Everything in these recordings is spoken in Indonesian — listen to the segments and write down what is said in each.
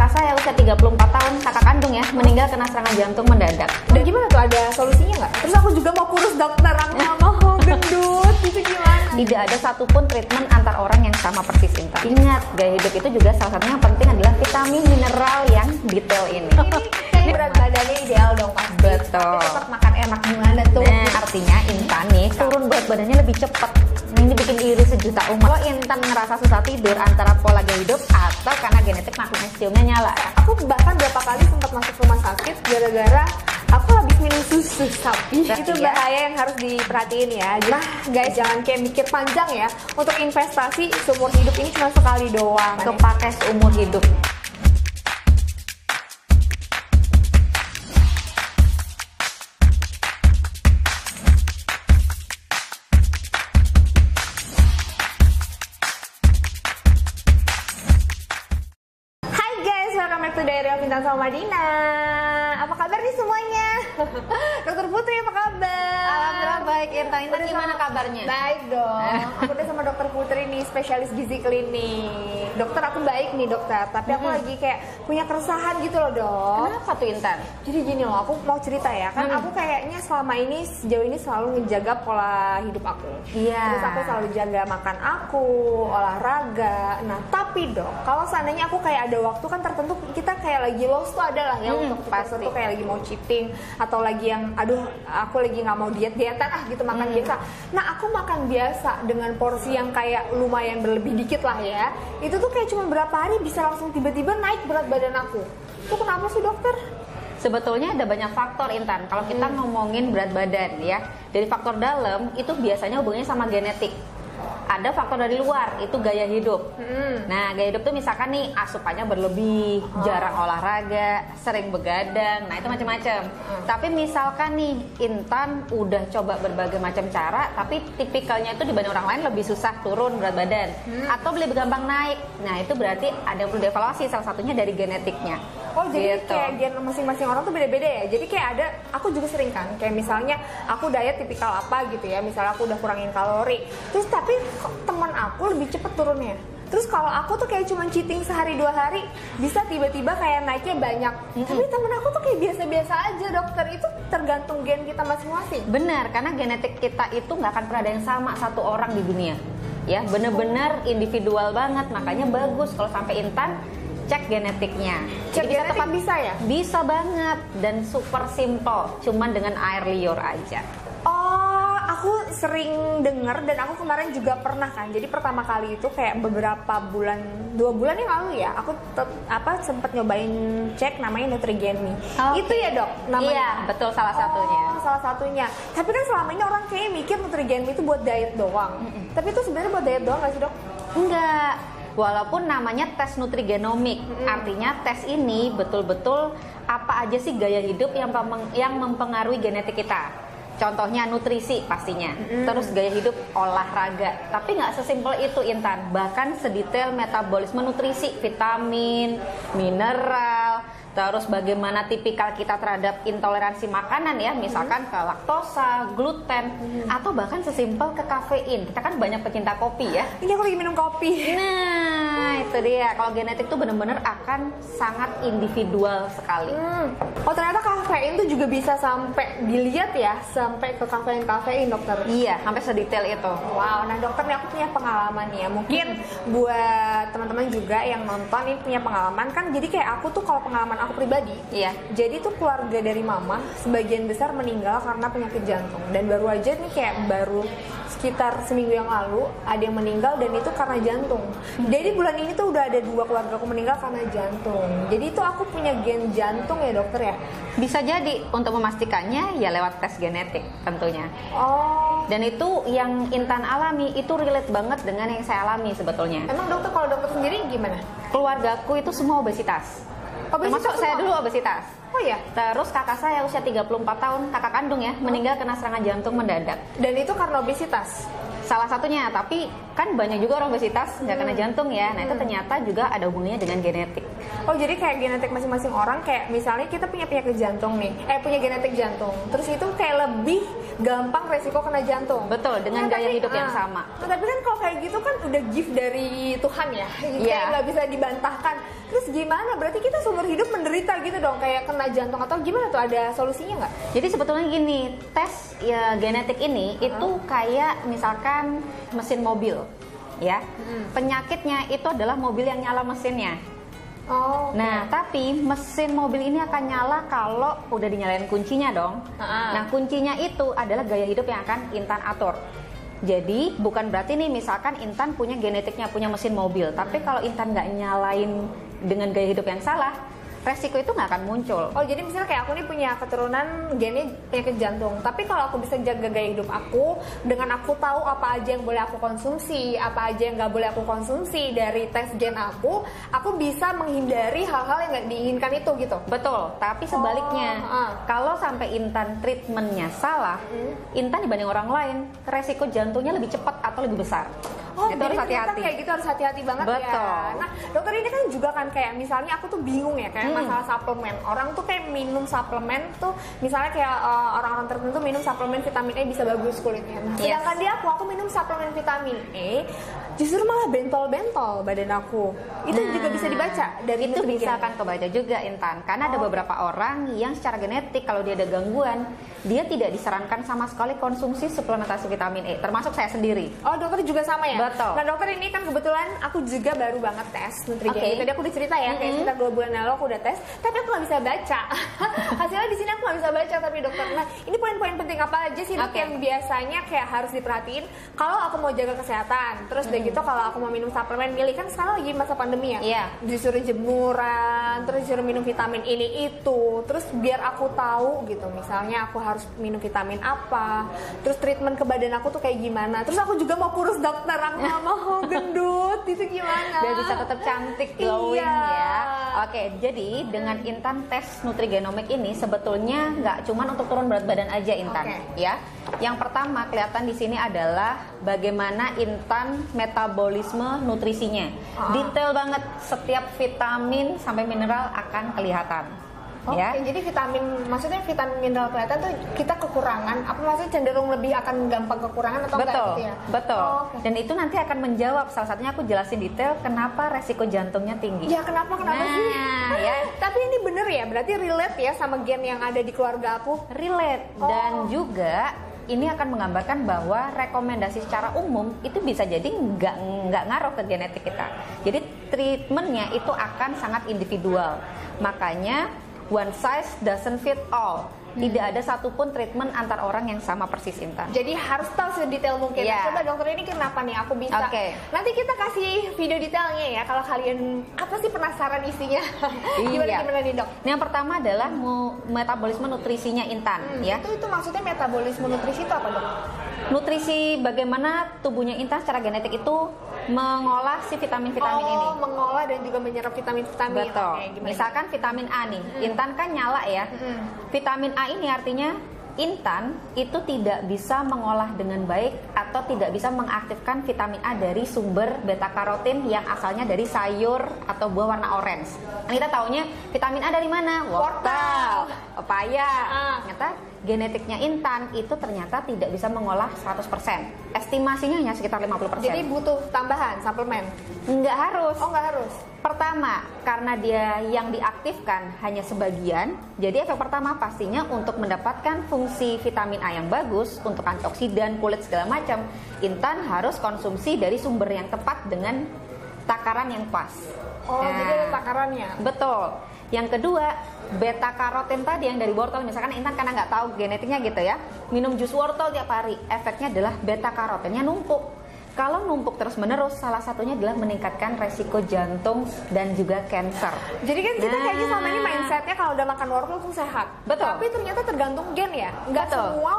kakak saya usia 34 tahun, kakak kandung ya, meninggal kena serangan jantung mendadak. Dan gimana tuh, ada solusinya nggak? Terus aku juga mau kurus dokter, aku nggak mau gendut, itu gimana? Tidak ada satupun treatment antar orang yang sama persis, Intan. Ingat, gaya hidup itu juga salah satunya yang penting adalah vitamin mineral yang detail ini. Ini berat badannya ideal dong pasti. Betul. Tapi tetap makan enak gimana tuh? Nah, artinya Intan nih turun berat badannya lebih cepat. Ini bikin iri sejuta umat. Kalau Intan ngerasa susah tidur antara pola gaya hidup atau karena genetik magnesiumnya nyala. Aku bahkan berapa kali sempat masuk rumah sakit gara-gara aku habis minum susu sapi. Itu ya. bahaya yang harus diperhatiin ya. Nah guys, jangan kayak mikir panjang ya. Untuk investasi seumur hidup ini cuma sekali doang. Kepake seumur hidup. Welcome back to Diary of Intan sama Madina. Apa kabar nih semuanya? Dokter Putri apa kabar? Alhamdulillah baik, Intan. Intan gimana kabarnya? Baik dong. Aku udah sama Dokter Putri nih, spesialis gizi klinik. Dokter, aku baik nih dokter, tapi aku lagi kayak punya keresahan gitu loh dok. Kenapa tuh Intan? Jadi gini loh, aku mau cerita ya. Kan aku kayaknya selama ini, sejauh ini selalu ngejaga pola hidup aku. Iya. Terus aku selalu jaga makan aku, olahraga. Nah tapi dok, kalau seandainya aku kayak ada waktu kan tertentu, kita kayak lagi lost tuh adalah ya untuk pasti. tuh kayak lagi mau cheating atau lagi yang aduh aku lagi nggak mau dietan gitu makan biasa. Nah aku makan biasa dengan porsi yang kayak lumayan berlebih dikit lah ya. Itu tuh kayak cuma berapa hari bisa langsung tiba-tiba naik berat badan aku. Itu kenapa sih dokter? Sebetulnya ada banyak faktor Intan. Kalau kita ngomongin berat badan ya, dari faktor dalam itu biasanya hubungannya sama genetik. Ada faktor dari luar, itu gaya hidup. Nah, gaya hidup tuh misalkan nih asupannya berlebih, jarang olahraga, sering begadang, nah itu macam-macam. Tapi misalkan nih Intan udah coba berbagai macam cara, tapi tipikalnya itu dibanding orang lain lebih susah turun berat badan, atau lebih gampang naik. Nah itu berarti ada yang perlu dievaluasi, salah satunya dari genetiknya. Oh jadi gitu. kayak gen masing-masing orang tuh beda-beda ya. Jadi kayak ada, aku juga sering kan, kayak misalnya aku diet tipikal apa gitu ya. Misalnya aku udah kurangin kalori, terus tapi teman aku lebih cepet turunnya. Terus kalau aku tuh kayak cuma cheating sehari 2 hari, bisa tiba-tiba kayak naiknya banyak. Tapi temen aku tuh kayak biasa-biasa aja dokter. Itu tergantung gen kita masing-masing. Benar, karena genetik kita itu nggak akan pernah ada yang sama satu orang di dunia. Ya, bener-bener individual banget. Makanya bagus kalau sampai Intan cek genetiknya. Cek genetik bisa ya? Bisa banget dan super simple, cuman dengan air liur aja. Oh, aku sering denger dan aku kemarin juga pernah kan. Jadi pertama kali itu kayak beberapa bulan, 2 bulan yang lalu ya, aku sempat nyobain cek namanya Nutrigeni. Okay. Itu ya dok namanya? Iya, betul, salah satunya. Oh, salah satunya. Tapi kan selama ini orang kayaknya mikir Nutrigeni itu buat diet doang. Tapi itu sebenarnya buat diet doang nggak sih dok? Enggak. Walaupun namanya tes nutrigenomik, artinya tes ini betul-betul apa aja sih gaya hidup yang mempengaruhi genetik kita. Contohnya nutrisi pastinya, terus gaya hidup olahraga. Tapi nggak sesimpel itu Intan, bahkan sedetail metabolisme nutrisi, vitamin, mineral, terus bagaimana tipikal kita terhadap intoleransi makanan ya, misalkan ke laktosa, gluten, atau bahkan sesimpel ke kafein. Kita kan banyak pecinta kopi ya. Ini aku lagi minum kopi. Nah, itu dia. Kalau genetik tuh bener-bener akan sangat individual sekali. Oh ternyata kafein tuh juga bisa sampai dilihat ya, sampai ke kafein dokter. Iya, sampai sedetail itu. Wow, nah dokter nih aku punya pengalaman nih ya. Mungkin buat teman-teman juga yang nonton ini punya pengalaman kan. Jadi kayak aku tuh kalau pengalaman aku pribadi, iya. Jadi tuh keluarga dari mama sebagian besar meninggal karena penyakit jantung. Dan baru aja nih kayak baru sekitar seminggu yang lalu ada yang meninggal dan itu karena jantung. Jadi bulan ini tuh udah ada 2 keluarga aku meninggal karena jantung. Jadi itu aku punya gen jantung ya dokter ya. Bisa jadi untuk memastikannya ya lewat tes genetik tentunya. Oh. Dan itu yang Intan alami itu relate banget dengan yang saya alami sebetulnya. Emang dokter kalau dokter sendiri gimana? Keluargaku itu semua obesitas. Termasuk saya dulu obesitas. Oh ya? Terus kakak saya usia 34 tahun, kakak kandung ya, meninggal kena serangan jantung mendadak. Dan itu karena obesitas? Salah satunya, tapi kan banyak juga orang obesitas nggak kena jantung ya. Nah itu ternyata juga ada hubungannya dengan genetik. Oh jadi kayak genetik masing-masing orang, kayak misalnya kita punya penyakit jantung nih, punya genetik jantung, terus itu kayak lebih gampang resiko kena jantung. Betul, dengan gaya hidup yang sama. Tapi kan kalau kayak gitu kan udah gift dari Tuhan ya, kayak nggak bisa dibantahkan. Terus gimana? Berarti kita seumur hidup menderita gitu dong, kayak kena jantung atau gimana tuh, ada solusinya nggak? Jadi sebetulnya gini, tes ya genetik ini itu kayak misalkan mesin mobil, ya. Penyakitnya itu adalah mobil yang nyala mesinnya. Oh. Nah, tapi mesin mobil ini akan nyala kalau udah dinyalain kuncinya dong. Nah, kuncinya itu adalah gaya hidup yang akan Intan atur. Jadi bukan berarti nih misalkan Intan punya genetiknya, punya mesin mobil, tapi kalau Intan nggak nyalain dengan gaya hidup yang salah, resiko itu nggak akan muncul. Oh jadi misalnya kayak aku nih punya keturunan gennya penyakit jantung, tapi kalau aku bisa jaga gaya hidup aku dengan aku tahu apa aja yang boleh aku konsumsi, apa aja yang nggak boleh aku konsumsi dari tes gen aku bisa menghindari hal-hal yang nggak diinginkan itu gitu. Betul, tapi sebaliknya kalau sampai Intan treatmentnya salah, Intan dibanding orang lain resiko jantungnya lebih cepat atau lebih besar. Oh, itu jadi harus hati-hati. Kayak gitu harus hati-hati banget. Betul. Ya. Nah, dokter ini kan juga kan kayak misalnya aku tuh bingung ya kayak masalah suplemen. Orang tuh kayak minum suplemen tuh misalnya kayak orang-orang tertentu minum suplemen vitamin E bisa bagus kulitnya. Nah, sedangkan dia aku minum suplemen vitamin E justru malah bentol-bentol badan aku. Itu juga bisa dibaca dari itu bisa akan kebaca juga Intan. Karena ada beberapa orang yang secara genetik kalau dia ada gangguan, dia tidak disarankan sama sekali konsumsi suplementasi vitamin E, termasuk saya sendiri. Oh, dokter juga sama ya? Betul. Nah, dokter ini kan kebetulan aku juga baru banget tes Nutrigen. Okay. Tadi aku udah cerita ya, kayak sekitar 2 bulan lalu aku udah tes, tapi aku nggak bisa baca. Hasilnya di sini aku nggak bisa baca, tapi dokter. Nah, ini poin-poin penting apa aja sih dok yang biasanya kayak harus diperhatiin kalau aku mau jaga kesehatan? Terus udah gitu kalau aku mau minum suplemen, milih kan sekarang lagi masa pandemi ya. Iya. Disuruh jemuran, terus disuruh minum vitamin ini itu, terus biar aku tahu gitu. Misalnya aku harus minum vitamin apa, terus treatment ke badan aku tuh kayak gimana. Terus aku juga mau kurus dokter, aku nggak mau gendut, itu gimana? Biar bisa tetap cantik, glowing ya. Oke, jadi dengan Intan tes nutrigenomik ini sebetulnya nggak cuma untuk turun berat badan aja Intan, ya. Yang pertama kelihatan di sini adalah bagaimana Intan metabolisme nutrisinya. Detail banget, setiap vitamin sampai mineral akan kelihatan. Ya. Jadi maksudnya vitamin mineral kelihatan tuh kita kekurangan, apa maksudnya cenderung lebih akan gampang kekurangan atau enggak gitu ya? Betul. Dan itu nanti akan menjawab, salah satunya aku jelasin detail kenapa resiko jantungnya tinggi. Ya kenapa sih? Ya. Tapi ini bener ya, berarti relate ya sama gen yang ada di keluarga aku? Relate. Dan juga ini akan menggambarkan bahwa rekomendasi secara umum itu bisa jadi nggak ngaruh ke genetik kita. Jadi treatmentnya itu akan sangat individual. Makanya one size doesn't fit all. Tidak ada satupun treatment antar orang yang sama persis Intan. Jadi harus tahu sedetail mungkin. Coba dokter ini kenapa nih aku bisa? Nanti kita kasih video detailnya ya. Kalau kalian apa sih penasaran isinya? Gimana nih dok? Yang pertama adalah metabolisme nutrisinya Intan. Ya. Itu maksudnya metabolisme nutrisi itu apa dok? Nutrisi bagaimana tubuhnya Intan secara genetik itu mengolah si vitamin-vitamin ini. Mengolah dan juga menyerap vitamin-vitamin. Betul. Misalkan vitamin A nih, Intan kan nyala ya. Vitamin A ini artinya Intan itu tidak bisa mengolah dengan baik atau tidak bisa mengaktifkan vitamin A dari sumber beta karotin yang asalnya dari sayur atau buah warna orange. Nah, kita taunya vitamin A dari mana? Wortel, pepaya. Ternyata genetiknya Intan itu ternyata tidak bisa mengolah 100%. Estimasinya hanya sekitar 50%. Jadi butuh tambahan suplemen? Nggak harus. Oh, nggak harus. Pertama, karena dia yang diaktifkan hanya sebagian, jadi efek pertama pastinya untuk mendapatkan fungsi vitamin A yang bagus untuk antioksidan, kulit segala macam, Intan harus konsumsi dari sumber yang tepat dengan takaran yang pas. Oh, jadi ada takarannya. Betul. Yang kedua, beta karotin tadi yang dari wortel, misalkan Intan karena nggak tahu genetiknya gitu ya, minum jus wortel tiap hari, efeknya adalah beta karotinnya numpuk. Kalau numpuk terus-menerus, salah satunya adalah meningkatkan resiko jantung dan juga cancer. Jadi kan kita kayaknya selama ini mindsetnya kalau udah makan wortel tuh sehat. Betul. Tapi ternyata tergantung gen ya. Nggak semua,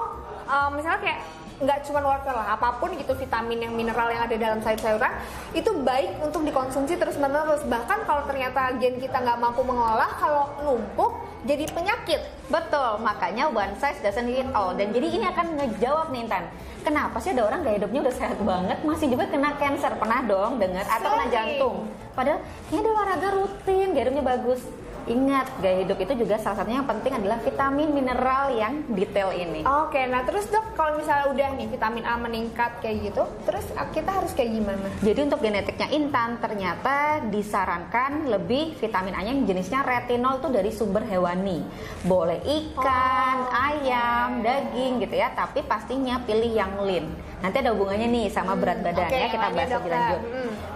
misalnya kayak nggak cuma wortel lah, apapun gitu vitamin yang mineral yang ada dalam sayur-sayuran itu baik untuk dikonsumsi terus-menerus. Bahkan kalau ternyata gen kita nggak mampu mengolah, kalau numpuk jadi penyakit. Betul, makanya one size doesn't fit all. Dan jadi ini akan ngejawab nih Intan, kenapa sih ada orang gaya hidupnya udah sehat banget masih juga kena cancer? Pernah dong dengar? Atau kena jantung? Padahal ini ada olahraga rutin, gaya hidupnya bagus. Ingat, gaya hidup itu juga salah satunya yang penting adalah vitamin mineral yang detail ini. Oke, nah terus dok, kalau misalnya udah nih vitamin A meningkat kayak gitu, terus kita harus kayak gimana? Jadi untuk genetiknya Intan ternyata disarankan lebih vitamin A yang jenisnya retinol tuh dari sumber hewani. Boleh ikan, ayam, daging gitu ya, tapi pastinya pilih yang lean. Nanti ada hubungannya nih sama berat badannya, kita bahas lebih lanjut.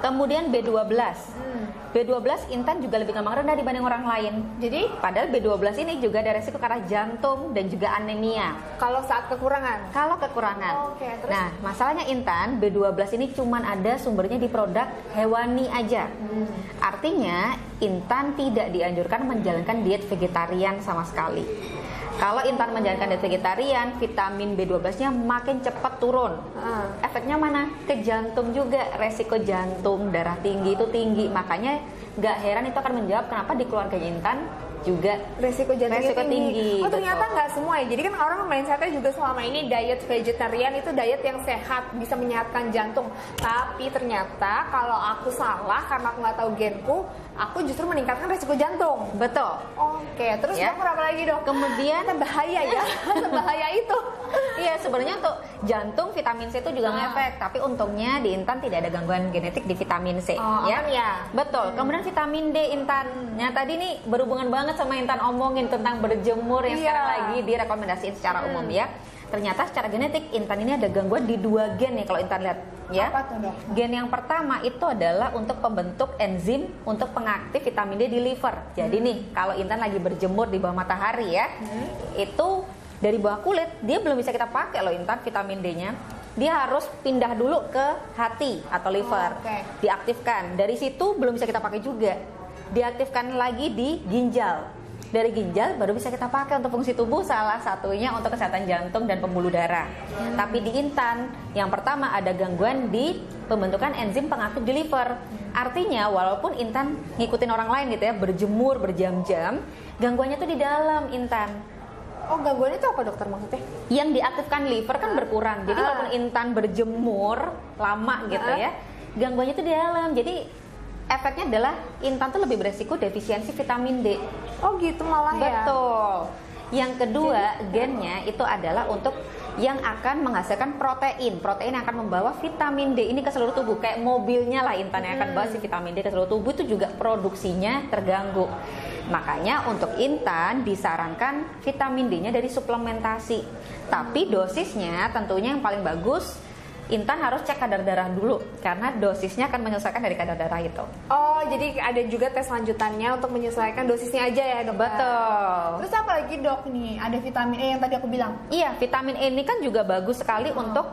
Kemudian B12. B12 Intan juga lebih gampang rendah dibanding orang lain. Jadi padahal B12 ini juga ada resiko karena jantung dan juga anemia. Kalau saat kekurangan? Kalau kekurangan. Oke, terus? Nah, masalahnya Intan, B12 ini cuman ada sumbernya di produk hewani aja. Artinya Intan tidak dianjurkan menjalankan diet vegetarian sama sekali. Kalau Intan menjalankan diet vegetarian, vitamin B12-nya makin cepat turun. Efeknya mana? Ke jantung juga. Resiko jantung, darah tinggi itu tinggi. Makanya gak heran itu akan menjawab kenapa di keluarganya Intan juga resiko jantungnya tinggi. Oh ternyata nggak semua ya. Jadi kan orang mindsetnya juga selama ini diet vegetarian itu diet yang sehat, bisa menyehatkan jantung. Tapi ternyata kalau aku salah karena aku nggak tahu genku, aku justru meningkatkan resiko jantung. Betul. Oke, terus Ya. dok apa lagi dok? Kemudian bahaya ya, bahaya itu. Iya, sebenarnya untuk jantung vitamin C itu juga ngefek, tapi untungnya di Intan tidak ada gangguan genetik di vitamin C. Aman ya? Betul. Kemudian vitamin D Intan. Nah tadi nih berhubungan banget sama Intan omongin tentang berjemur yang sekarang lagi direkomendasiin secara umum ya. Ternyata secara genetik Intan ini ada gangguan di 2 gen nih kalau Intan lihat ya. Apa tuh dok? Gen yang pertama itu adalah untuk pembentuk enzim untuk pengaktif vitamin D di liver. Jadi nih kalau Intan lagi berjemur di bawah matahari ya, itu dari bawah kulit dia belum bisa kita pakai loh Intan vitamin D-nya. Dia harus pindah dulu ke hati atau liver, diaktifkan. Dari situ belum bisa kita pakai juga. Diaktifkan lagi di ginjal. Dari ginjal baru bisa kita pakai untuk fungsi tubuh, salah satunya untuk kesehatan jantung dan pembuluh darah. Tapi di Intan yang pertama ada gangguan di pembentukan enzim pengaktif di liver. Artinya walaupun Intan ngikutin orang lain gitu ya, berjemur berjam-jam, gangguannya tuh di dalam Intan. Oh gangguannya itu apa dokter maksudnya? Yang diaktifkan liver kan berkurang. Jadi walaupun Intan berjemur lama gitu ya, gangguannya tuh di dalam. Jadi efeknya adalah Intan tuh lebih beresiko defisiensi vitamin D. Oh gitu malah ya? Betul. Yang kedua gennya itu adalah untuk yang akan menghasilkan protein. Protein yang akan membawa vitamin D ini ke seluruh tubuh. Kayak mobilnya lah Intan yang akan bawa si vitamin D ke seluruh tubuh, itu juga produksinya terganggu. Makanya untuk Intan disarankan vitamin D-nya dari suplementasi. Tapi dosisnya tentunya yang paling bagus Intan harus cek kadar darah dulu karena dosisnya akan menyesuaikan dari kadar darah itu. Oh, jadi ada juga tes lanjutannya untuk menyesuaikan dosisnya aja ya dok? Betul. Terus apa lagi dok nih? Ada vitamin E yang tadi aku bilang? Iya, vitamin E ini kan juga bagus sekali untuk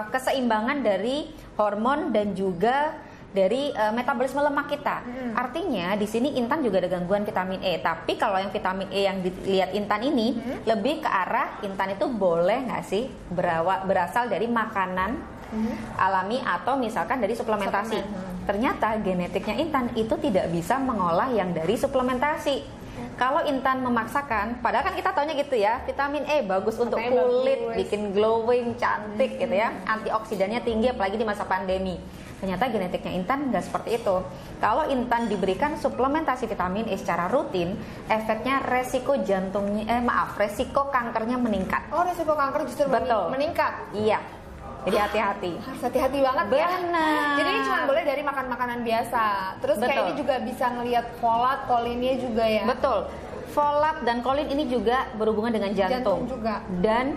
keseimbangan dari hormon dan juga dari metabolisme lemak kita. Artinya di sini Intan juga ada gangguan vitamin E. Tapi kalau yang vitamin E yang dilihat Intan ini lebih ke arah Intan itu boleh nggak sih berasal dari makanan alami atau misalkan dari suplementasi. Ternyata genetiknya Intan itu tidak bisa mengolah yang dari suplementasi. Kalau Intan memaksakan, padahal kan kita taunya gitu ya, vitamin E bagus untuk kulit, bikin glowing, cantik gitu ya, antioksidannya tinggi apalagi di masa pandemi. Ternyata genetiknya Intan nggak seperti itu. Kalau Intan diberikan suplementasi vitamin E secara rutin, efeknya resiko resiko kankernya meningkat. Oh, resiko kanker justru meningkat? Iya. Jadi hati-hati. Harus hati-hati banget ya. Benar. Jadi ini cuma boleh dari makan makanan biasa. Terus kayak ini juga bisa ngelihat folat, kolinnya juga ya. Betul. Folat dan kolin ini juga berhubungan dengan jantung. Juga. Dan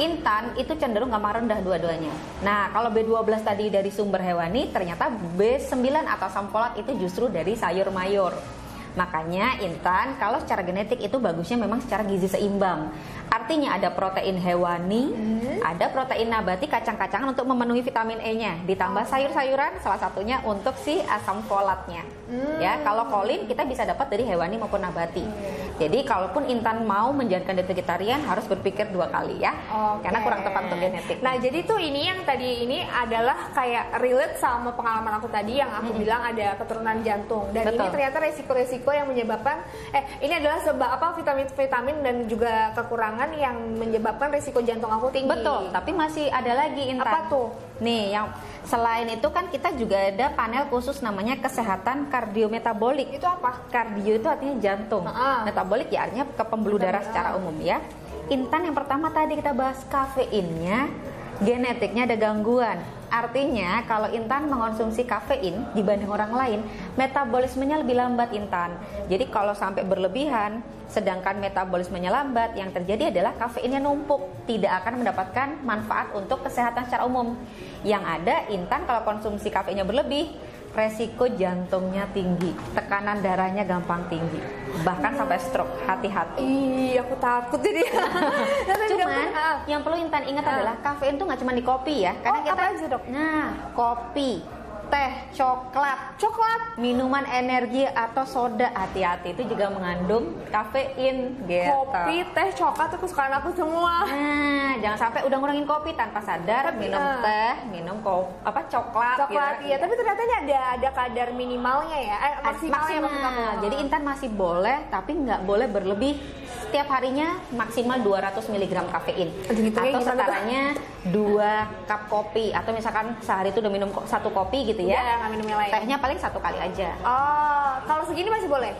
Intan itu cenderung gampang rendah dua-duanya. Nah, kalau B12 tadi dari sumber hewani, ternyata B9 atau asam folat itu justru dari sayur mayur. Makanya Intan kalau secara genetik itu bagusnya memang secara gizi seimbang. Artinya ada protein hewani, ada protein nabati kacang-kacangan untuk memenuhi vitamin E-nya, ditambah sayur-sayuran salah satunya untuk si asam folatnya. Ya, kalau kolin kita bisa dapat dari hewani maupun nabati. Jadi kalaupun Intan mau menjalankan diet vegetarian harus berpikir 2 kali ya. Karena kurang tepat untuk genetik. Nah, jadi tuh ini yang tadi ini adalah kayak relate sama pengalaman aku tadi yang aku bilang ada keturunan jantung. Dan Betul. ini ternyata resiko-resiko yang menyebabkan ini adalah sebab vitamin-vitamin dan juga kekurangan yang menyebabkan risiko jantung aku tinggi. Betul, tapi masih ada lagi Intan. Apa tuh? Nih, yang selain itu kan kita juga ada panel khusus namanya kesehatan kardiometabolik. Itu apa? Kardio itu artinya jantung. Metabolik ya artinya ke pembuluh darah secara umum ya. Intan yang pertama tadi kita bahas kafeinnya, genetiknya ada gangguan. Artinya kalau Intan mengonsumsi kafein dibanding orang lain, metabolismenya lebih lambat Intan. Jadi kalau sampai berlebihan, sedangkan metabolismenya lambat, yang terjadi adalah kafeinnya numpuk, tidak akan mendapatkan manfaat untuk kesehatan secara umum. Yang ada Intan kalau konsumsi kafeinnya berlebih, resiko jantungnya tinggi, tekanan darahnya gampang tinggi, bahkan sampai stroke. Hati-hati. Ih, aku takut jadi. Cuman yang perlu Intan ingat adalah kafein tuh nggak cuma di kopi ya. Karena kita apa aja, Dok? Nah, kopi, teh, coklat, minuman energi atau soda, hati-hati itu juga mengandung kafein gitu. Kopi, teh, coklat itu kesukaan aku semua. Nah, jangan sampai udah ngurangin kopi tanpa sadar minum teh, minum coklat gitu. Iya, tapi ternyata ini ada kadar minimalnya ya. Maksimalnya maksud aku. Jadi Intan masih boleh tapi nggak boleh berlebih. Setiap harinya maksimal 200 mg kafein. Atau setaranya 2 cup kopi. Atau misalkan sehari itu udah minum 1 kopi gitu ya. Iya, nggak minum yang lain. Tehnya paling 1 kali aja. Oh, kalau segini masih boleh?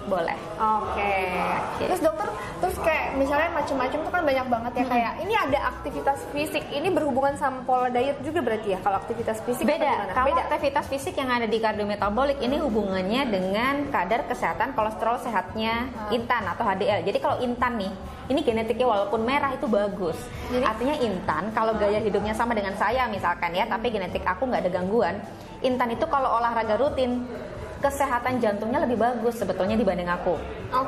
Boleh. Oke. Terus dokter, terus kayak misalnya macam-macam tuh kan banyak banget ya, kayak ini ada aktivitas fisik. Ini berhubungan sama pola diet juga berarti ya? Kalau aktivitas fisik beda. Kalau aktivitas fisik yang ada di kardiometabolik ini hubungannya dengan kadar kesehatan kolesterol sehatnya Intan atau HDL. Jadi kalau Intan nih, ini genetiknya walaupun merah itu bagus. Jadi, artinya Intan kalau gaya hidupnya sama dengan saya misalkan ya, tapi genetik aku nggak ada gangguan. Intan itu kalau olahraga rutin, kesehatan jantungnya lebih bagus sebetulnya dibanding aku.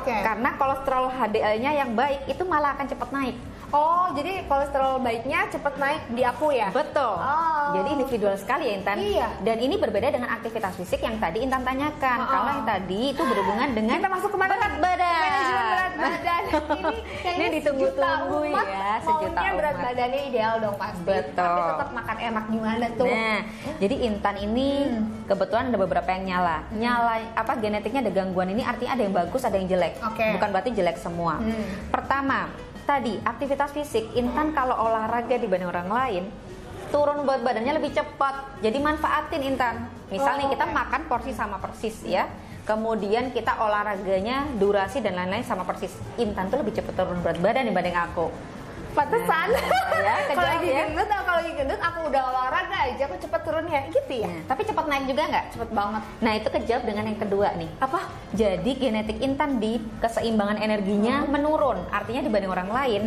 Karena kolesterol HDL-nya yang baik itu malah akan cepat naik. Oh, jadi kolesterol baiknya cepat naik di aku ya? Betul. Jadi individual sekali ya Intan. Iya. Dan ini berbeda dengan aktivitas fisik yang tadi Intan tanyakan. Kalau yang tadi itu berhubungan dengan kita masuk kemana? Berat badan. Manajemen berat badan. Ini ditunggu-tunggu ya, sejuta maunya berat umat. badannya ideal dong pasti. Betul. Tapi tetap makan enak gimana tuh? Nah, jadi Intan ini kebetulan ada beberapa yang nyala genetiknya ada gangguan ini, artinya ada yang bagus ada yang jelek. Bukan berarti jelek semua. Pertama, tadi aktivitas fisik, Intan kalau olahraga dibanding orang lain turun berat badannya lebih cepat. Jadi manfaatin Intan. Misal nih kita makan porsi sama persis ya. Kemudian kita olahraganya durasi dan lain-lain sama persis. Intan tuh lebih cepat turun berat badan dibanding aku. Pantesan. Kalau lagi ya. gendut aku udah olahraga aja aku cepet turunnya gitu ya. Tapi cepat naik juga nggak? Cepet banget. Nah itu kejawab dengan yang kedua nih. Apa? Jadi genetik Intan di keseimbangan energinya menurun. Artinya dibanding orang lain,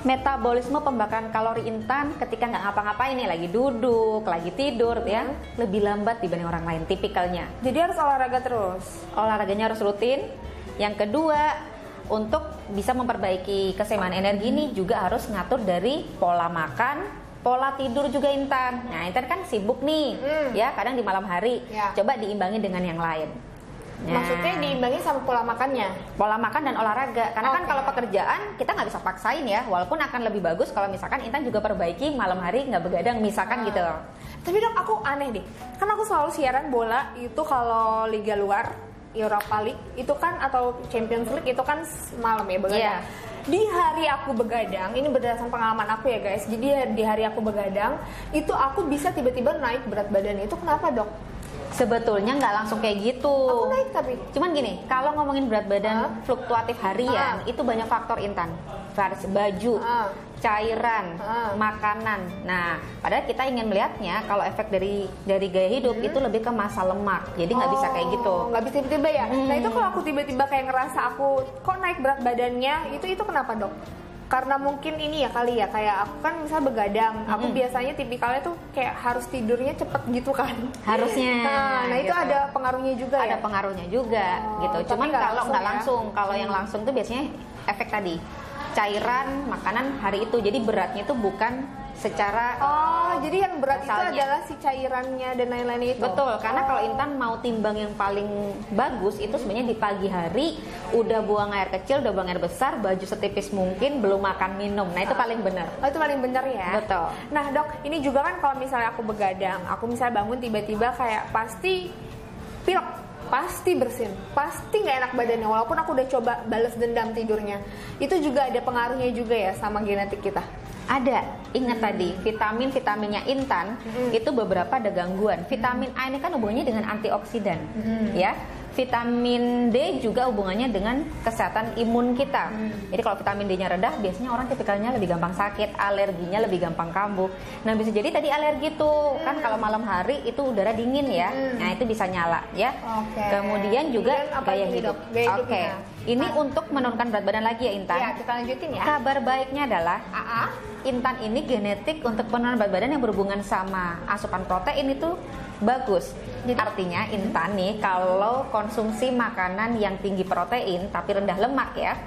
metabolisme pembakaran kalori Intan ketika nggak ngapa-ngapain nih, lagi duduk, lagi tidur ya, lebih lambat dibanding orang lain tipikalnya. Jadi harus olahraga terus. Olahraganya harus rutin. Yang kedua, untuk bisa memperbaiki keseimbangan energi ini juga harus ngatur dari pola makan, pola tidur juga Intan. Nah Intan kan sibuk nih, ya kadang di malam hari. Coba diimbangi dengan yang lain. Nah, maksudnya diimbangi sama pola makannya? Pola makan dan olahraga. Karena kan kalau pekerjaan kita nggak bisa paksain ya. Walaupun akan lebih bagus kalau misalkan Intan juga perbaiki malam hari nggak begadang misalkan gitu. Tapi dok aku aneh deh. Kan aku selalu siaran bola itu kalau liga luar, Europa League itu kan atau Champions League itu kan malam ya begadang. Di hari aku begadang, ini berdasarkan pengalaman aku ya guys. Jadi di hari aku begadang itu aku bisa tiba-tiba naik berat badan. Itu kenapa dok? Sebetulnya nggak langsung kayak gitu. Aku naik tapi. Cuman gini, kalau ngomongin berat badan fluktuatif harian itu banyak faktor Intan. Baju, cairan, makanan. Nah, padahal kita ingin melihatnya kalau efek dari gaya hidup itu lebih ke massa lemak. Jadi nggak bisa kayak gitu. Nggak bisa tiba-tiba ya. Nah itu kalau aku tiba-tiba kayak ngerasa aku kok naik berat badannya, itu kenapa dok? Karena mungkin ini ya kali ya, kayak aku kan misalnya begadang, aku biasanya tipikalnya tuh kayak harus tidurnya cepet gitu kan. Harusnya. Nah itu gitu. ada pengaruhnya juga Ada ya? pengaruhnya juga gitu. tapi Cuman nggak kalau langsung nggak ya? langsung, kalau yang langsung tuh biasanya efek tadi cairan makanan hari itu. Jadi beratnya itu bukan secara Jadi yang berat itu asalnya. adalah si cairannya dan lain-lain itu? betul, karena kalau Intan mau timbang yang paling bagus itu sebenarnya di pagi hari udah buang air kecil, udah buang air besar, baju setipis mungkin, belum makan minum. Nah itu paling benar. Oh itu paling benar ya? Betul. Nah dok, ini juga kan kalau misalnya aku begadang, aku misalnya bangun tiba-tiba kayak pasti pilek, pasti bersin, pasti nggak enak badannya walaupun aku udah coba balas dendam tidurnya. Itu juga ada pengaruhnya juga ya sama genetik kita? Ada, ingat tadi vitaminnya Intan itu beberapa ada gangguan. Vitamin A ini kan hubungannya dengan antioksidan, ya. Vitamin D juga hubungannya dengan kesehatan imun kita. Jadi kalau vitamin D-nya rendah, biasanya orang tipikalnya lebih gampang sakit, alerginya lebih gampang kambuh. Nah bisa jadi tadi alergi tuh, kan kalau malam hari itu udara dingin ya, nah itu bisa nyala ya. Kemudian juga Kemudian apa gaya ini, hidup. Dok? Gaya hidupnya. Ini untuk menurunkan berat badan lagi ya Intan. Ya kita lanjutin ya. Kabar baiknya adalah Intan ini genetik untuk penurunan berat badan yang berhubungan sama asupan protein itu bagus. Jadi artinya Intan nih kalau konsumsi makanan yang tinggi protein tapi rendah lemak ya,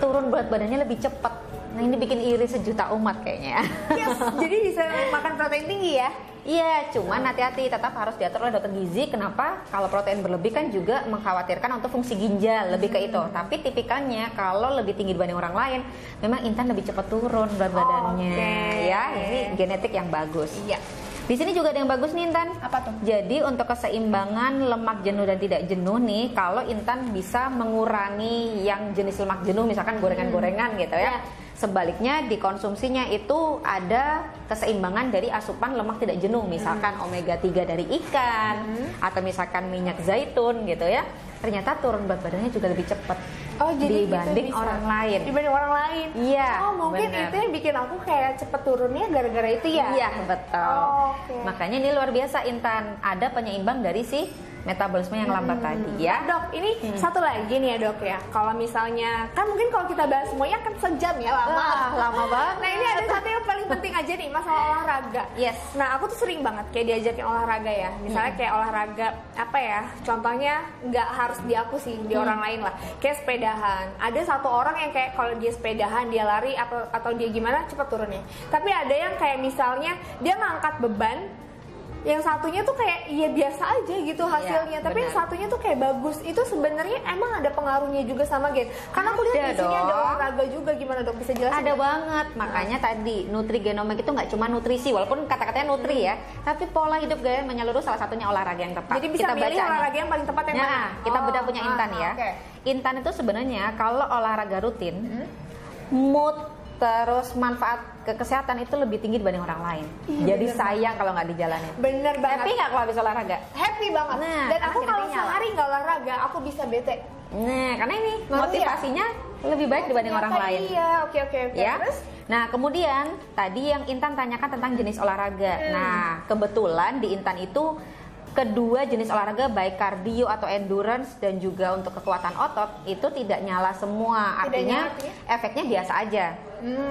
turun berat badannya lebih cepat. Nah ini bikin iri sejuta umat kayaknya. Yes, jadi bisa makan protein tinggi ya? Iya, cuman hati-hati tetap harus diatur oleh dokter gizi. Kenapa? Kalau protein berlebih kan juga mengkhawatirkan untuk fungsi ginjal, lebih ke itu. Tapi tipikalnya kalau lebih tinggi dibanding orang lain, memang Intan lebih cepat turun berat badannya. Ya, ini genetik yang bagus. Iya. Di sini juga ada yang bagus nih Intan. Apa tuh? Jadi untuk keseimbangan lemak jenuh dan tidak jenuh nih, kalau Intan bisa mengurangi yang jenis lemak jenuh, misalkan gorengan-gorengan gitu ya. Sebaliknya dikonsumsinya itu ada keseimbangan dari asupan lemak tidak jenuh, misalkan omega 3 dari ikan atau misalkan minyak zaitun gitu ya. Ternyata turun berat badannya juga lebih cepat dibanding gitu orang lain. Dibanding orang lain. Iya. Oh mungkin bener. itu yang bikin aku kayak cepet turunnya gara-gara itu ya? Iya betul. Oke. Makanya ini luar biasa Intan, ada penyeimbang dari si metabolisme yang lambat tadi ya. Dok, ini satu lagi nih ya dok ya. Kalau misalnya, kan mungkin kalau kita bahas semuanya kan sejam ya, lama. Lama banget. Nah ini ada satu yang paling penting aja nih, masalah olahraga. Yes. Nah aku tuh sering banget kayak diajakin olahraga ya. Misalnya kayak olahraga apa ya, contohnya nggak harus di aku sih, di orang lain lah. Kayak sepedahan. Ada satu orang yang kayak kalau dia sepedahan, dia lari atau dia gimana cepet turunnya. Tapi ada yang kayak misalnya dia ngangkat beban, yang satunya tuh kayak ya biasa aja gitu hasilnya, tapi yang satunya tuh kayak bagus. Itu sebenarnya emang ada pengaruhnya juga sama gen? Karena aku lihat di sini ada olahraga juga, gimana dok, bisa jelasin? Ada banget, makanya tadi nutrigenomik itu nggak cuma nutrisi, walaupun kata-katanya nutri ya, tapi pola hidup gaya menyeluruh salah satunya olahraga yang tepat. Jadi bisa kita milih baca olahraga yang paling tepat yang mana? Kita bedah punya Intan ya. Intan itu sebenarnya kalau olahraga rutin, mood terus manfaat ke kesehatan itu lebih tinggi dibanding orang lain. Jadi sayang kalau nggak dijalanin. Bener banget. Happy nggak kalau habis olahraga? Happy banget. Nah, dan aku karena kalau kita nyala. sehari nggak olahraga, aku bisa bete. Nah, karena ini Nah, motivasinya lebih baik dibanding orang lain. Iya, oke. Ya. Terus? Nah, kemudian tadi yang Intan tanyakan tentang jenis olahraga. Nah, kebetulan di Intan itu kedua jenis olahraga baik kardio atau endurance dan juga untuk kekuatan otot itu tidak nyala semua. Artinya efeknya biasa aja.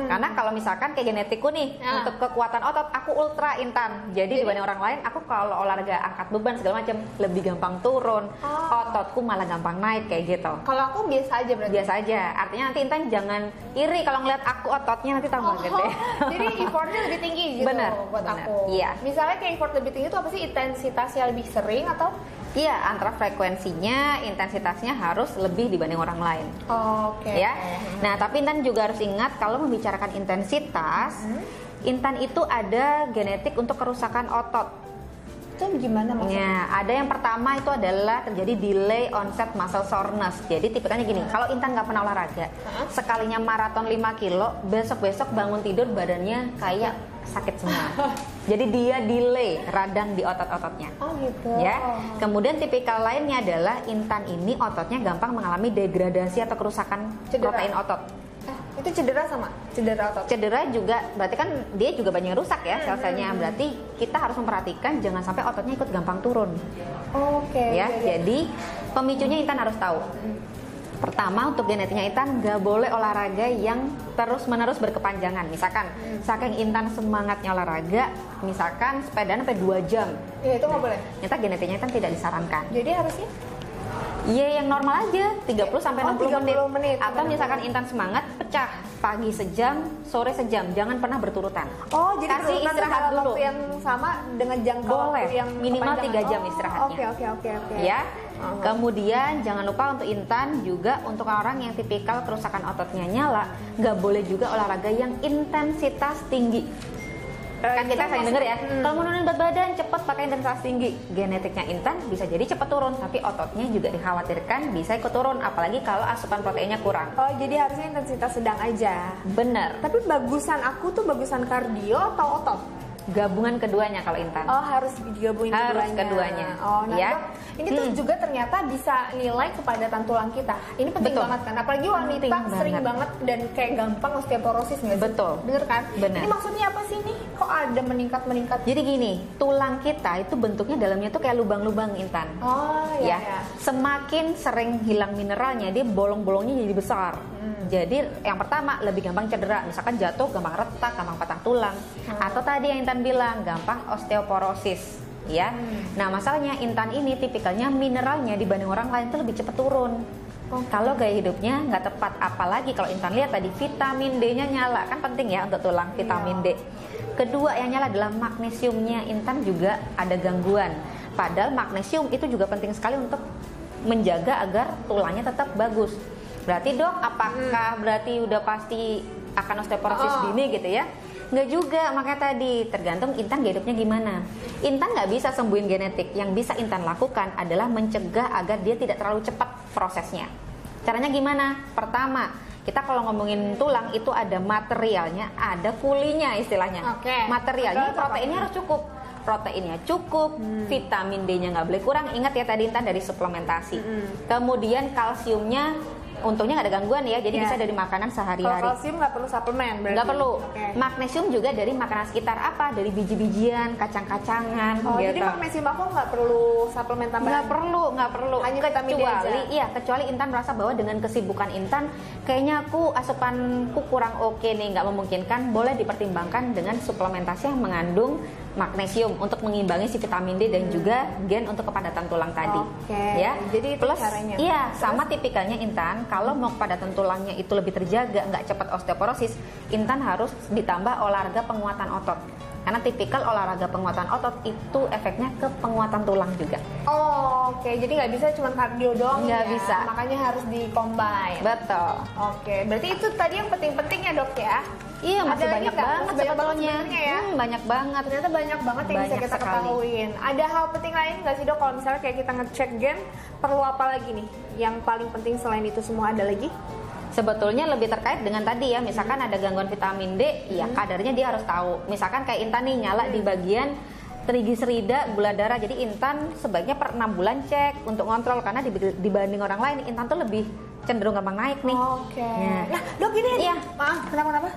Karena kalau misalkan kayak genetikku nih untuk kekuatan otot aku ultra Intan. Jadi dibanding orang lain aku kalau olahraga angkat beban segala macam lebih gampang turun. Ototku malah gampang naik kayak gitu. Kalau aku biasa aja berarti. Biasa aja. Artinya nanti Intan jangan iri kalau ngeliat aku ototnya nanti tambah gede. Jadi effortnya lebih tinggi gitu buat aku. Iya. Misalnya kayak effort lebih tinggi itu apa sih? Intensitasnya lebih sering atau? Iya, antara frekuensinya, intensitasnya harus lebih dibanding orang lain. Oke. Ya. Nah, tapi Intan juga harus ingat kalau membicarakan intensitas, Intan itu ada genetik untuk kerusakan otot. Itu gimana maksudnya? Ya, ada yang pertama itu adalah terjadi delay onset muscle soreness. Jadi tipikalnya gini, kalau Intan nggak pernah olahraga, sekalinya maraton 5 kilo, besok-besok bangun tidur badannya kayak sakit semua. Jadi dia delay radang di otot-ototnya. Oh gitu. Ya. Kemudian tipikal lainnya adalah Intan ini ototnya gampang mengalami degradasi atau kerusakan protein otot. Itu cedera sama? Cedera otot? Cedera juga, berarti kan dia juga banyak yang rusak ya sel-selnya. Berarti kita harus memperhatikan jangan sampai ototnya ikut gampang turun. Oke. Ya, jadi pemicunya Intan harus tahu. Pertama, untuk genetiknya Intan nggak boleh olahraga yang terus-menerus berkepanjangan. Misalkan, saking Intan semangatnya olahraga, misalkan sepedaan sampai 2 jam. Iya, itu nggak boleh. Ternyata genetiknya Intan tidak disarankan. Jadi harusnya Iya, yang normal aja, 30 sampai 60 menit. 30 menit. Atau misalkan Intan semangat, pecah. Pagi sejam, sore sejam. Jangan pernah berturutan. Oh, jadi kasih berurutan istirahat dalam dulu. waktu yang sama dengan jangka Boleh, waktu yang minimal kepanjangan. 3 jam istirahatnya. Oke. Ya. Kemudian jangan lupa untuk Intan juga untuk orang yang tipikal kerusakan ototnya nyala, nggak boleh juga olahraga yang intensitas tinggi. Kan kita sering denger ya, kalau mau nurunin berat badan cepet pakai intensitas tinggi. Genetiknya Intan bisa jadi cepet turun, tapi ototnya juga dikhawatirkan bisa ikut turun, apalagi kalau asupan proteinnya kurang. Oh, jadi harusnya intensitas sedang aja. Bener, Tapi aku tuh bagusan kardio atau otot? gabungan keduanya kalau Intan. Oh, harus digabungin Harus keduanya. Oh, nah Ya. Dok, ini tuh juga ternyata bisa nilai kepadatan tulang kita. Ini penting Betul. banget kan, apalagi wanita Penting sering banget. banget dan kayak gampang osteoporosis nggak sih? Betul. Bener kan? Bener. Ini maksudnya apa sih nih? Kok ada meningkat? Jadi gini, tulang kita itu bentuknya dalamnya tuh kayak lubang-lubang Intan. Oh, Ya, ya. semakin sering hilang mineralnya, dia bolong-bolongnya jadi besar. Jadi yang pertama lebih gampang cedera, misalkan jatuh gampang retak, gampang patah tulang, atau tadi yang Intan bilang gampang osteoporosis. Ya, nah masalahnya Intan ini tipikalnya mineralnya dibanding orang lain tuh lebih cepat turun. Kalau gaya hidupnya nggak tepat, apalagi kalau Intan lihat tadi vitamin D-nya nyala, kan penting ya untuk tulang vitamin D. Kedua yang nyala adalah magnesiumnya, Intan juga ada gangguan. Padahal magnesium itu juga penting sekali untuk menjaga agar tulangnya tetap bagus. Berarti Dok, apakah berarti udah pasti akan osteoporosis dini gitu ya? Nggak juga, makanya tadi tergantung Intan gaya hidupnya gimana. Intan nggak bisa sembuhin genetik, yang bisa Intan lakukan adalah mencegah agar dia tidak terlalu cepat prosesnya. Caranya gimana? Pertama, kita kalau ngomongin tulang itu ada materialnya, ada kulinya istilahnya. Oke. Materialnya Betul, proteinnya harus cukup. Proteinnya cukup, vitamin D-nya nggak boleh kurang. Ingat ya tadi Intan dari suplementasi. Kemudian kalsiumnya untungnya nggak ada gangguan ya, jadi bisa dari makanan Kalau sehari-hari. kalsium nggak perlu suplemen berarti? Nggak perlu. Oke. Magnesium juga dari makanan sekitar apa? Dari biji-bijian, kacang-kacangan. Oh, gitu. jadi magnesium aku nggak perlu suplemen tambahan? Nggak perlu. Hanya vitamin D Kecuali, aja? iya, kecuali Intan merasa bahwa dengan kesibukan Intan, kayaknya asupanku kurang oke nih, nggak memungkinkan, boleh dipertimbangkan dengan suplementasi yang mengandung magnesium untuk mengimbangi si vitamin D dan juga gen untuk kepadatan tulang tadi. Oke, Ya. jadi itu Plus, caranya. iya, sama tipikalnya Intan, kalau mau kepadatan tulangnya itu lebih terjaga, nggak cepat osteoporosis, Intan harus ditambah olahraga penguatan otot. Karena tipikal olahraga penguatan otot itu efeknya ke penguatan tulang juga. Oh, oke. Jadi nggak bisa cuma kardio doang Nggak ya? bisa. Makanya harus di-combine. Betul. Oke, berarti itu tadi yang penting-penting ya dok ya? Iya, masih Ada lagi banyak nggak? banget Masih banyak banget sebetulnya. sebenarnya ya? Banyak banget. Ternyata banyak banget yang bisa Banyak kita sekali. ketahuin. Ada hal penting lain nggak sih dok? Kalau misalnya kayak kita ngecek gen, perlu apa lagi nih? Yang paling penting selain itu semua ada lagi? Sebetulnya lebih terkait dengan tadi ya, misalkan ada gangguan vitamin D, ya kadarnya dia harus tahu. Misalkan kayak Intan nih nyala di bagian trigliserida, gula darah. Jadi Intan sebaiknya per 6 bulan cek untuk ngontrol, karena dibanding orang lain Intan tuh lebih cenderung gampang naik nih. Oke. Ya. Nah dok ini, Iya. maaf kenapa?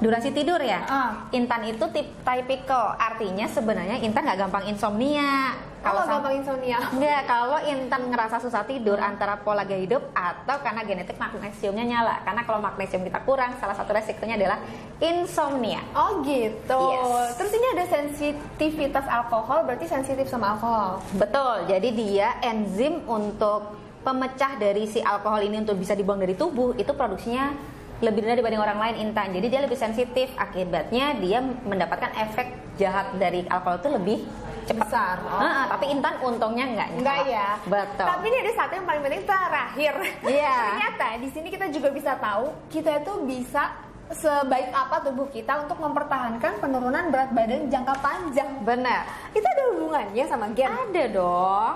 Durasi tidur ya, Ah. Intan itu typical, artinya sebenarnya Intan nggak gampang insomnia. Kalau sam- gampang insomnia. Enggak, kalau Intan ngerasa susah tidur antara pola gaya hidup atau karena genetik magnesiumnya nyala. Karena kalau magnesium kita kurang, salah satu resikonya adalah insomnia. Oh gitu. Yes. Terus ini ada sensitivitas alkohol, berarti sensitif sama alkohol. Betul, jadi dia enzim untuk pemecah dari si alkohol ini untuk bisa dibuang dari tubuh, itu produksinya lebih rendah dibanding orang lain Intan. Jadi dia lebih sensitif, akibatnya dia mendapatkan efek jahat dari alkohol itu lebih cepat. Besar. Oh. Tapi Intan untungnya enggak ya. Betul. Tapi ini ada satu yang paling penting terakhir. Iya. Ternyata di sini kita juga bisa tahu kita itu bisa sebaik apa tubuh kita untuk mempertahankan penurunan berat badan jangka panjang. Benar. Itu ada hubungannya sama gen? Ada dong.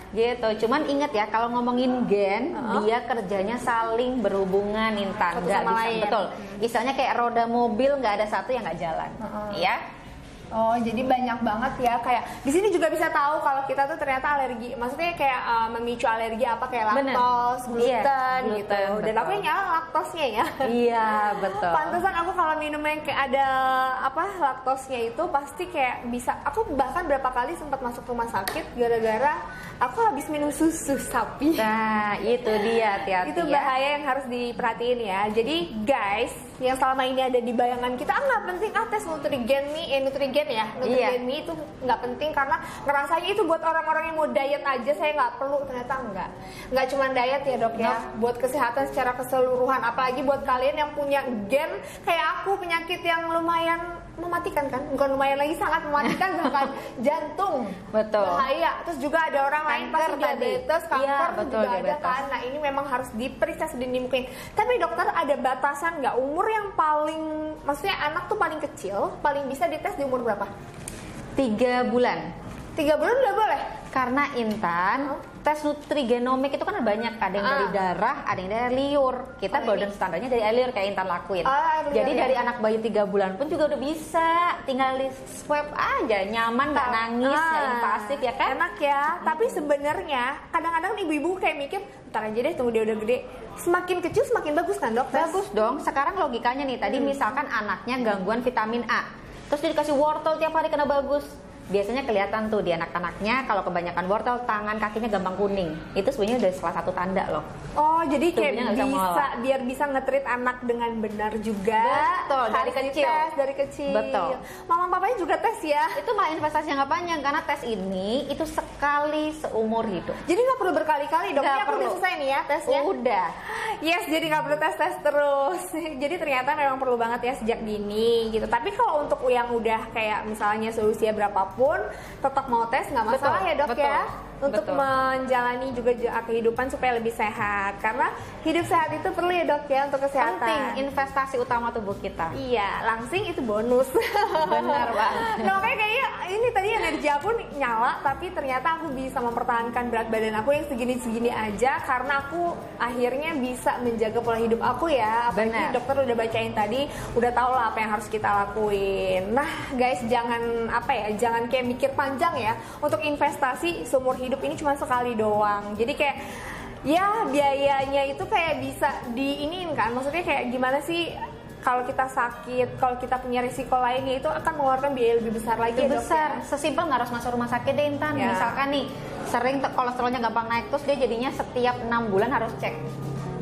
Gitu. Cuman ingat ya, kalau ngomongin gen, dia kerjanya saling berhubungan Intan. Satu Nggak sama bisa, lain. betul. Misalnya kayak roda mobil nggak ada satu yang nggak jalan. Ya. Oh, jadi banyak banget ya, kayak di sini juga bisa tahu kalau kita tuh ternyata alergi. Maksudnya kayak memicu alergi apa kayak Bener. laktos, gluten, Iya, gitu. gluten, Dan aku betul. yang nyala laktosnya ya. Iya, betul. Pantesan aku kalau minumnya kayak ada apa laktosnya itu pasti kayak bisa. Aku bahkan berapa kali sempat masuk rumah sakit gara-gara aku habis minum susu sapi. Nah, itu dia, hati-hati Itu ya. bahaya yang harus diperhatiin ya. Jadi guys, yang selama ini ada di bayangan kita, nggak penting tes Nutrigen nih, Nutrigen ya, Nutrigen Iya. itu nggak penting karena ngerasanya itu buat orang-orang yang mau diet aja, saya nggak perlu, ternyata nggak cuma diet ya dok ya, buat kesehatan secara keseluruhan, apalagi buat kalian yang punya gen kayak aku, penyakit yang lumayan mematikan kan, bukan lumayan lagi, sangat mematikan bahkan jantung, Betul. bahaya. Terus juga ada orang lain pasti Kanker tadi. diabetes, Iya, kanker betul, juga ada diabetes. kan. Nah ini memang harus diperiksa sedini mungkin. Tapi dokter ada batasan nggak umur yang paling, maksudnya anak tuh paling kecil, paling bisa dites di umur berapa? 3 bulan. 3 bulan udah boleh? Karena Intan, tes nutrigenomik itu kan ada banyak, ada yang dari darah, ada yang dari liur. Kita golden standarnya dari liur kayak Intan lakuin. Air liur, Jadi ya. dari anak bayi 3 bulan pun juga udah bisa, tinggal di swab aja, nyaman, nggak nangis, nggak invasif ya kan? Enak ya. Tapi sebenarnya kadang-kadang ibu-ibu kayak mikir, ntar aja deh tunggu dia udah gede. Semakin kecil semakin bagus kan dok? tes? Bagus dong. Sekarang logikanya nih, tadi misalkan anaknya gangguan vitamin A, terus dia dikasih wortel tiap hari kena bagus. Biasanya kelihatan tuh di anak-anaknya kalau kebanyakan wortel, tangan kakinya gampang kuning. Itu sebenarnya udah salah satu tanda loh. Oh jadi kayak Tubuhnya nggak bisa bisa, mengolah. biar bisa nge-treat anak dengan benar juga. Betul, dari Harus kecil. dites dari kecil. Betul. Mama papanya juga tes ya. Itu malah investasi yang nggak panjang karena tes ini itu sekali seumur hidup. Jadi nggak perlu berkali-kali dok. Nggak Ini aku udah perlu. selesai nih ya tesnya. Udah. Yes, jadi nggak perlu tes terus. Jadi ternyata memang perlu banget ya sejak dini gitu. Tapi kalau untuk yang udah kayak misalnya seusia berapapun, tetap mau tes nggak masalah Betul, ya dok betul, ya. Untuk betul. menjalani juga kehidupan supaya lebih sehat. Karena hidup sehat itu perlu ya dok ya untuk kesehatan. Penting, investasi utama tubuh kita. Iya, langsing itu bonus. Benar banget. Nah, makanya kayaknya ini tadi energi aku nyala, tapi ternyata aku bisa mempertahankan berat badan aku yang segini-segini aja karena aku akhirnya bisa menjaga pola hidup aku ya. Apalagi Benar. dokter udah bacain tadi, udah tau lah apa yang harus kita lakuin. Nah, guys, jangan jangan kayak mikir panjang ya. Untuk investasi seumur hidup ini cuma sekali doang. Jadi kayak ya biayanya itu kayak bisa diiniin kan, maksudnya kayak gimana sih kalau kita sakit, kalau kita punya risiko lainnya itu akan mengeluarkan biaya lebih besar lagi ya, Itu dok, besar, ya? sesimpel nggak harus masuk rumah sakit deh Intan. Ya. Misalkan nih sering kolesterolnya gampang naik, terus dia jadinya setiap 6 bulan harus cek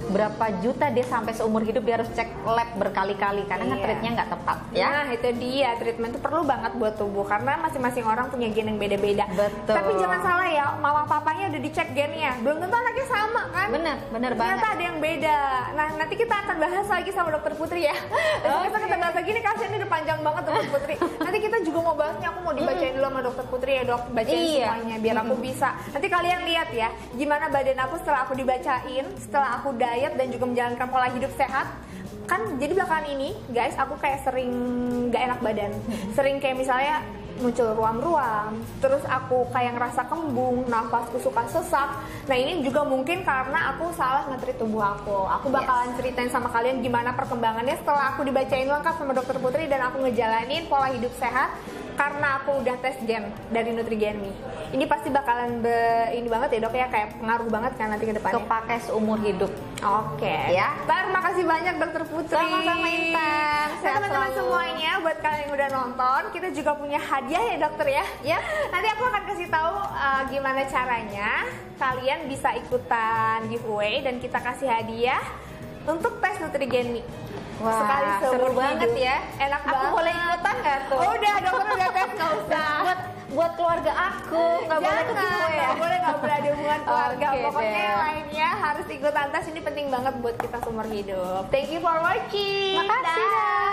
berapa juta dia sampai seumur hidup dia harus cek lab berkali-kali karena Iya. nge-treatnya nggak tepat ya. Nah itu dia, treatment itu perlu banget buat tubuh karena masing-masing orang punya gen yang beda-beda. Betul. Tapi jangan salah ya, mama papanya udah dicek gennya, belum tentu anaknya sama kan? Bener Ternyata banget. ada yang beda. Nah nanti kita akan bahas lagi sama dokter Putri ya. Besok kita bahas lagi nih, kasihan ini udah panjang banget dokter Putri. Nanti kita juga mau bahasnya, aku mau dibacain dulu sama dokter Putri ya dok, bacain Iya. semuanya biar aku bisa. Nanti kalian lihat ya, gimana badan aku setelah aku dibacain, setelah aku diet dan juga menjalankan pola hidup sehat. Kan jadi belakangan ini guys, aku kayak sering gak enak badan, sering kayak misalnya muncul ruam-ruam, terus aku kayak ngerasa kembung, nafasku suka sesak. Nah ini juga mungkin karena aku salah nge-treat tubuh aku. Aku bakalan ceritain sama kalian gimana perkembangannya setelah aku dibacain lengkap sama dokter Putri dan aku ngejalanin pola hidup sehat karena aku udah tes gen dari Nutrigen Me. Ini pasti bakalan ini banget ya dok ya, kayak pengaruh banget kan nanti ke depannya. Kepakai seumur hidup. Oke, Ya. Terima kasih banyak dokter Putri. Sama-sama, Intan. Nah, Sehat teman-teman selalu. semuanya, buat kalian yang udah nonton, kita juga punya hadiah ya dokter ya. Ya. Nanti aku akan kasih tahu gimana caranya kalian bisa ikutan giveaway dan kita kasih hadiah untuk tes Nutrigen Me. Wah, Sekali seumur seru banget hidup. ya. Enak Aku banget. boleh ikutan nggak tuh? Oh, udah, dokter udah tes, nggak usah. buat keluarga aku nggak boleh ke giveaway ya. nggak boleh ada hubungan keluarga. Oke Pokoknya deh. yang lainnya harus ikutan tes, ini penting banget buat kita seumur hidup. Thank you for watching. Makasih, Dah. dah.